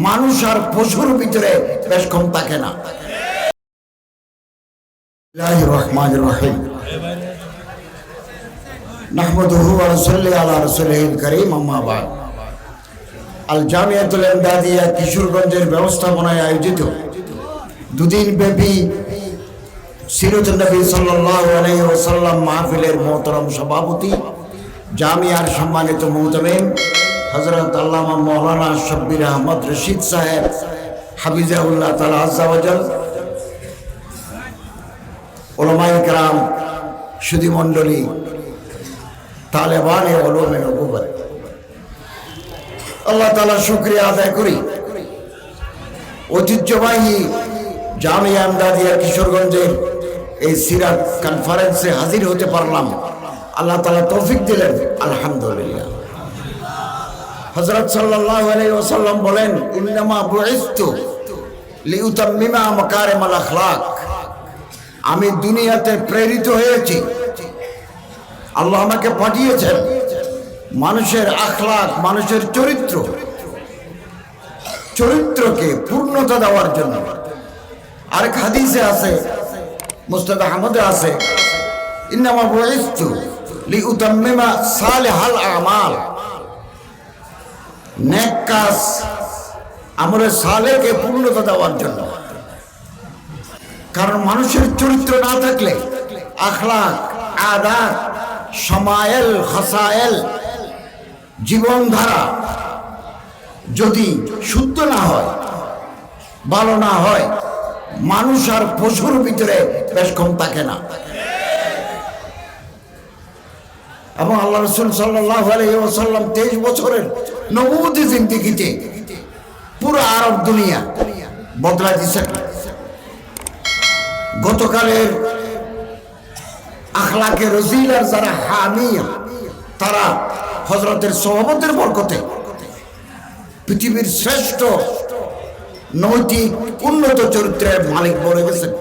মানুষ আর পশুর ভিতরে বেশ কম থাকে না। বিসমিল্লাহির রহমানির রহিম। নাহমাদুহু ওয়া নুসাল্লি আলা রাসূলিল কারীম, আম্মা বা'দ। আল জামিয়াতুল ইমদাদিয়া কিশোরগঞ্জের ব্যবস্থাপনায় আয়োজিত দুদিন ব্যাপী সিরাতুন নবী সাল্লাল্লাহু আলাইহি ওয়াসাল্লাম মাহফিলের মোহতারাম সভাপতি, জামিয়ার সম্মানিত মুহতামিম হযরত আল্লামা মাওলানা শব্বির আহমদ রশিদ সাহেব হাফিজাহুল্লাহ তাআলা আযজা ওয়া জাল, উলামায়ে কেরাম, সুধী মণ্ডলী, তালেবানে উলুমে নবুওয়াত, আল্লাহ তাআলা শুকরিয়া আদায় করি ঐতিহ্যবাহী জামিয়া ইমদাদিয়া কিশোরগঞ্জের এই সিরাত কনফারেন্সে হাজির হতে পারলাম। আল্লাহ তাআলা তৌফিক দিলেন, আলহামদুলিল্লাহ। হযরত সাল্লাল্লাহু আলাইহি ওয়াসাল্লাম বলেন, ইন্নামা বুইসতু লিউতাম্মিমা মাকারিমাল আখলাক। আমি দুনিয়াতে প্রেরিত হয়েছি, আল্লাহ আমাকে পাঠিয়েছেন মানুষের আখলাক, মানুষের চরিত্রকে পূর্ণতা দেওয়ার জন্য। আরেক হাদিসে আছে, মুসনাদ আহমদে আছে, ইন্নামা বুইসতু লিউতাম্মিমা সালিহাল আমাল। নেক কাজ, আমলে সালেহকে পূর্ণতা দেওয়ার জন্য। কারণ মানুষের চরিত্র না থাকলে, আখলাক, আদাত, সমায়েল, খাসায়েল, জীবনধারা যদি শুদ্ধ না হয়, ভালো না হয়, মানুষ আর পশুর ভিতরে বেশ কম থাকে না। এবং আল্লাহ রাসূল সাল্লাল্লাহু আলাইহি ওয়াসাল্লাম 23 বছরের নবুয়তি জিন্দেগিতে পুরো আরব দুনিয়া বদলা দিয়েছেন। গতকালের আখলাকে রজিলার যারা হামিয়া, তারা হযরতের সোহবতের বরকতে পৃথিবীর শ্রেষ্ঠ নৈতিক উন্নত চরিত্রের মালিক বলে গেছেন।